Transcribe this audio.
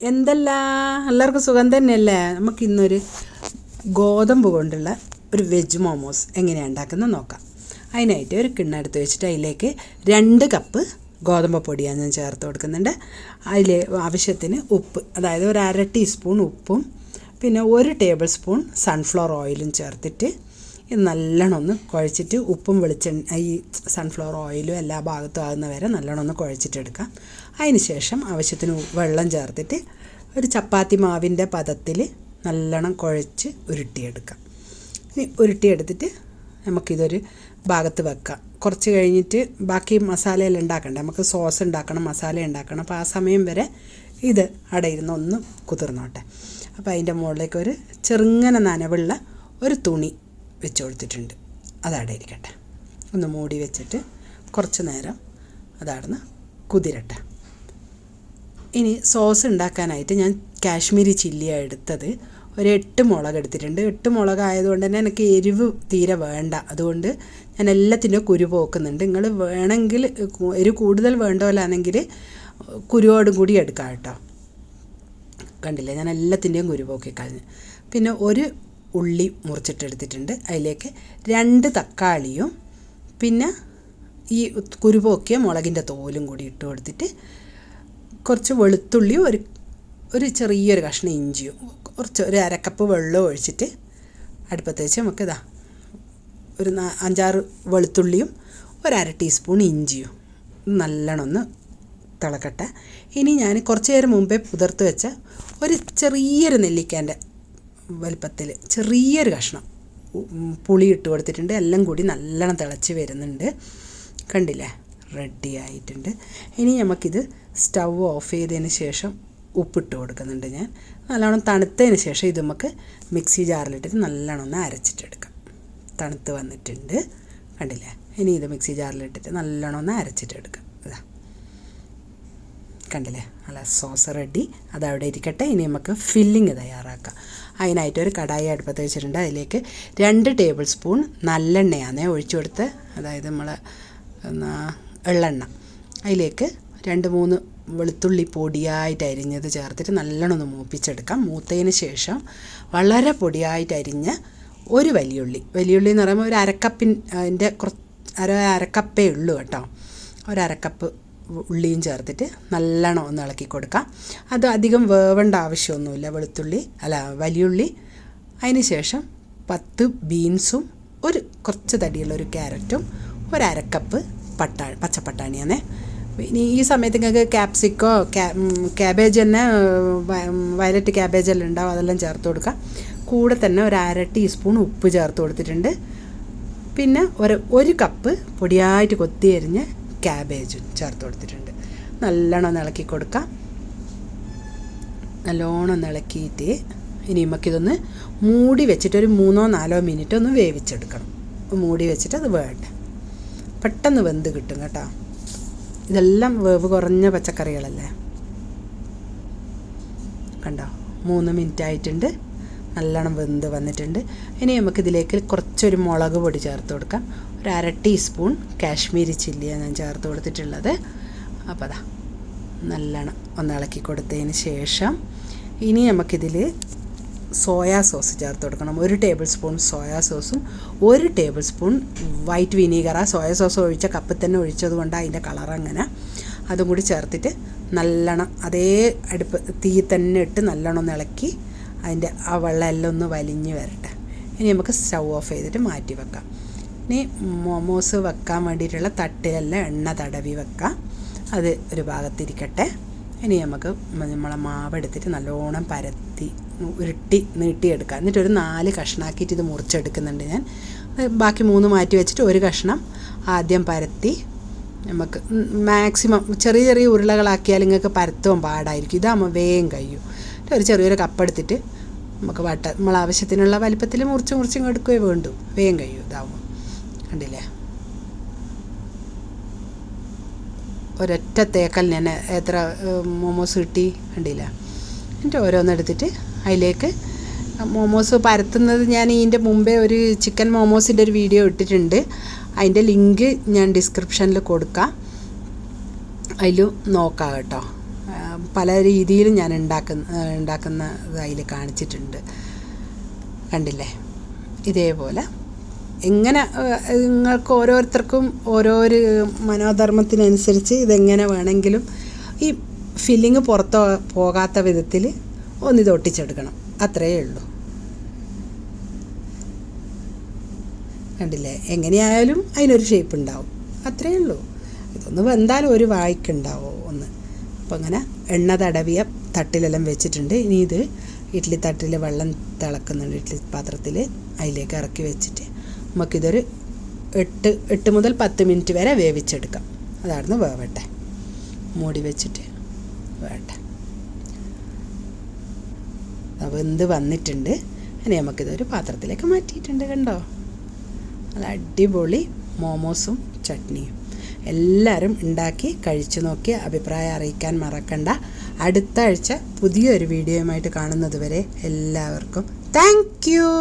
എന്തല്ല എല്ലാവർക്കും സുഖം തന്നെയല്ലേ? നമുക്കിന്നൊരു ഗോതമ്പ് കൊണ്ടുള്ള ഒരു വെജ് മോമോസ് എങ്ങനെയാണ് ഉണ്ടാക്കുന്നത് നോക്കാം. അതിനായിട്ട് ഒരു കിണ്ണം എടുത്ത് വെച്ചിട്ട് അതിലേക്ക് 2 കപ്പ് ഗോതമ്പ് പൊടിയാണ് ഞാൻ ചേർത്ത് കൊടുക്കുന്നുണ്ട്. അതിൽ ആവശ്യത്തിന് ഉപ്പ്, അതായത് ഒരു 1/2 ടീസ്പൂൺ ഉപ്പും പിന്നെ 1 ടേബിൾ സ്പൂൺ സൺഫ്ലവർ ഓയിലും ചേർത്തിട്ട് ഇത് നല്ലോണം ഒന്ന് കുഴച്ചിട്ട് ഉപ്പും ഈ സൺഫ്ലവർ ഓയിലും എല്ലാ ഭാഗത്തും ആകുന്ന വരെ നല്ലോണം ഒന്ന് കുഴച്ചിട്ടെടുക്കാം. അതിന് ശേഷം ആവശ്യത്തിന് വെള്ളം ചേർത്തിട്ട് ഒരു ചപ്പാത്തി മാവിൻ്റെ പദത്തിൽ നല്ലോണം കുഴച്ച് ഉരുട്ടിയെടുക്കാം. ഉരുട്ടിയെടുത്തിട്ട് നമുക്കിതൊരു ഭാഗത്ത് വെക്കാം. കുറച്ച് കഴിഞ്ഞിട്ട് ബാക്കി മസാലയെല്ലാം ഉണ്ടാക്കണ്ടേ, നമുക്ക് സോസ് ഉണ്ടാക്കണം, മസാല ഉണ്ടാക്കണം. അപ്പോൾ ആ സമയം വരെ ഇത് അവിടെ ഇരുന്ന് ഒന്ന് കുതിർന്നോട്ടെ. അപ്പോൾ അതിൻ്റെ മുകളിലേക്ക് ഒരു ചെറുങ്ങനെ നനവുള്ള ഒരു തുണി വെച്ച് കൊടുത്തിട്ടുണ്ട്. അതവിടെ ഇരിക്കട്ടെ. ഒന്ന് മൂടി വെച്ചിട്ട് കുറച്ച് നേരം അതവിടുന്ന് കുതിരട്ടെ. ഇനി സോസ് ഉണ്ടാക്കാനായിട്ട് ഞാൻ കാശ്മീരി ചില്ലിയാണ് എടുത്തത്. ഒരു 8 മുളക് എടുത്തിട്ടുണ്ട്. 8 മുളക് ആയതുകൊണ്ട് തന്നെ എനിക്ക് എരിവ് തീരെ വേണ്ട, അതുകൊണ്ട് ഞാൻ എല്ലാത്തിൻ്റെയും കുരു പോക്കുന്നുണ്ട്. നിങ്ങൾ വേണമെങ്കിൽ എരിവ് കൂടുതൽ വേണ്ടവരാണെങ്കിൽ കുരുവോടും കൂടി എടുക്കാം കേട്ടോ. കണ്ടില്ലേ, ഞാൻ എല്ലാത്തിൻ്റെയും കുരു പോക്കി കളഞ്ഞ്. പിന്നെ ഒരു ഉള്ളി മുറിച്ചിട്ടെടുത്തിട്ടുണ്ട്. അതിലേക്ക് 2 തക്കാളിയും പിന്നെ ഈ കുരുപോക്കിയ മുളകിൻ്റെ തോലും കൂടി ഇട്ട് കൊടുത്തിട്ട് കുറച്ച് വെളുത്തുള്ളിയും ഒരു ചെറിയൊരു കഷ്ണം ഇഞ്ചിയും ഒരു 1/2 കപ്പ് വെള്ളം ഒഴിച്ചിട്ട് അടുപ്പത്ത് വെച്ച് നമുക്കിതാ ഒരു 5-6 വെളുത്തുള്ളിയും 1/2 ടീസ്പൂൺ ഇഞ്ചിയും നല്ലോണം ഒന്ന് തിളക്കട്ടെ. ഇനി ഞാൻ കുറച്ച് നേരം മുമ്പേ പുതിർത്ത് വെച്ച ഒരു ചെറിയൊരു നെല്ലിക്കേൻ്റെ വലിപ്പത്തിൽ ചെറിയൊരു കഷ്ണം പുളി ഇട്ട് കൊടുത്തിട്ടുണ്ട്. എല്ലാം കൂടി നല്ലോണം തിളച്ച് വരുന്നുണ്ട്. കണ്ടില്ലേ, റെഡി ആയിട്ടുണ്ട്. ഇനി നമുക്കിത് സ്റ്റൗ ഓഫ് ചെയ്തതിന് ശേഷം ഉപ്പിട്ട് കൊടുക്കുന്നുണ്ട് ഞാൻ. നല്ലോണം തണുത്തതിന് ശേഷം ഇത് നമുക്ക് മിക്സി ജാറിലിട്ടിട്ട് നല്ലോണം ഒന്ന് അരച്ചിട്ടെടുക്കാം. തണുത്ത് വന്നിട്ടുണ്ട്, കണ്ടില്ലേ. ഇനി ഇത് മിക്സി ജാറിലിട്ടിട്ട് നല്ലോണം ഒന്ന് അരച്ചിട്ടെടുക്കാം. ഇതാ കണ്ടില്ലേ, നല്ല സോസ് റെഡി. അതവിടെ ഇരിക്കട്ടെ. ഇനി നമുക്ക് ഫില്ലിങ് തയ്യാറാക്കാം. അതിനായിട്ട് ഒരു കടായി അടുപ്പത്ത് വെച്ചിട്ടുണ്ട്. അതിലേക്ക് 2 ടേബിൾ സ്പൂൺ നല്ലെണ്ണയാണ് ഒഴിച്ചു കൊടുത്ത്, അതായത് നമ്മൾ എള്ളെണ്ണ. അതിലേക്ക് 2-3 വെളുത്തുള്ളി പൊടിയായിട്ട് അരിഞ്ഞത് ചേർത്തിട്ട് നല്ലോണം ഒന്ന് മൂപ്പിച്ചെടുക്കാം. മൂത്തതിന് ശേഷം വളരെ പൊടിയായിട്ട് അരിഞ്ഞ ഒരു വലിയുള്ളി എന്ന് പറയുമ്പോൾ ഒരു അരക്കപ്പിൻ്റെ അരക്കപ്പേ ഉള്ളൂ കേട്ടോ. 1/2 കപ്പ് ഉള്ളിയും ചേർത്തിട്ട് നല്ലോണം ഒന്ന് ഇളക്കി കൊടുക്കാം. അത് അധികം വേവേണ്ട ആവശ്യമൊന്നുമില്ല വലിയുള്ളി. അതിന് ശേഷം 10 ബീൻസും കുറച്ച് തടിയുള്ള ഒരു ക്യാരറ്റും 1/2 കപ്പ് പച്ചപ്പട്ടാണിയാണ്. ഇനി ഈ സമയത്ത് നിങ്ങൾക്ക് ക്യാപ്സിക്കോ ക്യാബേജ് തന്നെ വയലറ്റ് ക്യാബേജെല്ലാം ഉണ്ടാവും, അതെല്ലാം ചേർത്ത് കൊടുക്കാം. കൂടെ തന്നെ ഒരു 1/2 ടീസ്പൂൺ ഉപ്പ് ചേർത്ത് കൊടുത്തിട്ടുണ്ട്. പിന്നെ ഒരു കപ്പ് പൊടിയായിട്ട് കൊത്തി അരിഞ്ഞ് ക്യാബേജും ചേർത്ത് കൊടുത്തിട്ടുണ്ട്. നല്ലോണം ഒന്ന് ഇളക്കി കൊടുക്കാം. നല്ലോണം ഒന്ന് ഇളക്കിയിട്ട് ഇനി നമുക്കിതൊന്ന് മൂടി വെച്ചിട്ട് ഒരു 3-4 മിനിറ്റ് ഒന്ന് വേവിച്ചെടുക്കണം. മൂടി വെച്ചിട്ട് അത് വേണ്ടേ, പെട്ടെന്ന് വെന്ത് കിട്ടും കേട്ടോ. ഇതെല്ലാം വേവ് കുറഞ്ഞ പച്ചക്കറികളല്ലേ. കണ്ടോ, 3 മിനിറ്റ് ആയിട്ടുണ്ട്. നല്ലോണം വെന്ത് വന്നിട്ടുണ്ട്. ഇനി നമുക്കിതിലേക്ക് കുറച്ചൊരു മുളക് പൊടി ചേർത്ത് കൊടുക്കാം. ഒരു 1/2 ടീസ്പൂൺ കാശ്മീരി ചില്ലിയാണ് ഞാൻ ചേർത്ത് കൊടുത്തിട്ടുള്ളത്. അപ്പോൾ അതാ നല്ലോണം ഒന്ന് ഇളക്കി കൊടുത്തതിന് ശേഷം ഇനി നമുക്കിതിൽ സോയാ സോസ് ചേർത്ത് കൊടുക്കണം. 1 ടേബിൾ സ്പൂൺ സോയാ സോസും 1 ടേബിൾ സ്പൂൺ വൈറ്റ് വിനീഗറാ. സോയാ സോസ് ഒഴിച്ച കപ്പിൽ തന്നെ ഒഴിച്ചത് കൊണ്ട് അതിൻ്റെ കളർ അങ്ങനെ. അതും കൂടി ചേർത്തിട്ട് നല്ലോണം അതേ തീ തന്നെ ഇട്ട് നല്ലോണം ഒന്ന് ഇളക്കി അതിൻ്റെ ആ വെള്ളം എല്ലാം ഒന്ന് വലിഞ്ഞ് വരട്ടെ. ഇനി നമുക്ക് സ്റ്റൗ ഓഫ് ചെയ്തിട്ട് മാറ്റി വെക്കാം. ഇനി മോമോസ് വെക്കാൻ വേണ്ടിയിട്ടുള്ള തട്ടിലെല്ലാം എണ്ണ തടവി വെക്കാം. അത് ഒരു ഭാഗത്തിരിക്കട്ടെ. ഇനി നമുക്ക് നമ്മളെ മാവ് എടുത്തിട്ട് നല്ലോണം പരത്തി ഉരുട്ടി നീട്ടിയെടുക്കാം. എന്നിട്ട് ഒരു 4 കഷ്ണമാക്കിയിട്ട് ഇത് മുറിച്ചെടുക്കുന്നുണ്ട് ഞാൻ. ബാക്കി 3 മാറ്റി വെച്ചിട്ട് ഒരു കഷ്ണം ആദ്യം പരത്തി നമുക്ക് മാക്സിമം ചെറിയ ഉരുളകളാക്കിയാൽ നിങ്ങൾക്ക് പരത്തുവാൻ പാടായിരിക്കും. ഇതാകുമ്പോൾ വേഗം കഴിയും. ഒരു ചെറിയൊരു കപ്പെടുത്തിട്ട് നമുക്ക് നമ്മൾ ആവശ്യത്തിനുള്ള വലിപ്പത്തിൽ മുറിച്ചും എടുക്കുകയോ വേണ്ടു, വേഗം കഴിയും. ഇതാവുമ്പോൾ കണ്ടില്ലേ, ഒരൊറ്റ തേക്കൽ ഞാൻ എത്ര മോമോസ് കിട്ടി കണ്ടില്ല. എന്നിട്ട് ഓരോന്നെടുത്തിട്ട് അതിലേക്ക് മോമോസ് പരത്തുന്നത് ഞാൻ ഇതിൻ്റെ മുമ്പേ ഒരു ചിക്കൻ മോമോസിൻ്റെ ഒരു വീഡിയോ ഇട്ടിട്ടുണ്ട്. അതിൻ്റെ ലിങ്ക് ഞാൻ ഡിസ്ക്രിപ്ഷനിൽ കൊടുക്കാം, അതിൽ നോക്കാം കേട്ടോ. പല രീതിയിലും ഞാൻ ഉണ്ടാക്കുന്ന അതിൽ കാണിച്ചിട്ടുണ്ട്. കണ്ടില്ലേ? ഇതേപോലെ എങ്ങനെ നിങ്ങൾക്ക് ഓരോരുത്തർക്കും ഓരോരു മനോധർമ്മത്തിനനുസരിച്ച് ഇതെങ്ങനെ വേണമെങ്കിലും ഈ ഫില്ലിങ് പുറത്ത് പോകാത്ത വിധത്തിൽ ഒന്നിത് ഒട്ടിച്ചെടുക്കണം. അത്രയേ ഉള്ളൂ. കണ്ടില്ലേ? എങ്ങനെയായാലും അതിനൊരു ഷേപ്പ് ഉണ്ടാവും. അത്രയേ ഉള്ളൂ. ഇതൊന്ന് വെന്താലും ഒരു വായ്ക്കുണ്ടാവും ഒന്ന്. അപ്പോൾ അങ്ങനെ എണ്ണ തടവിയ തട്ടിലെല്ലാം വെച്ചിട്ടുണ്ട്. ഇനി ഇത് ഇഡ്ഡലി തട്ടിൽ വെള്ളം തിളക്കുന്നുണ്ട്, ഇഡ്ഡലി പാത്രത്തിൽ. അതിലേക്ക് ഇറക്കി വെച്ചിട്ട് നമുക്കിതൊരു 8 മുതൽ 10 മിനിറ്റ് വരെ വേവിച്ചെടുക്കാം. അതായിരുന്നു വേവട്ടെ. മൂടി വെച്ചിട്ട് വേവട്ടെ. വെന്ത് വന്നിട്ടുണ്ട്. ഇനി നമുക്കിതൊരു പാത്രത്തിലേക്ക് മാറ്റിയിട്ടുണ്ട്. കണ്ടോ? നല്ല അടിപൊളി മോമോസും ചട്നിയും. എല്ലാവരും ഉണ്ടാക്കി കഴിച്ചു നോക്കി അഭിപ്രായം അറിയിക്കാൻ മറക്കണ്ട. അടുത്ത ആഴ്ച പുതിയൊരു വീഡിയോയുമായിട്ട് കാണുന്നത് വരെ എല്ലാവർക്കും താങ്ക് യു.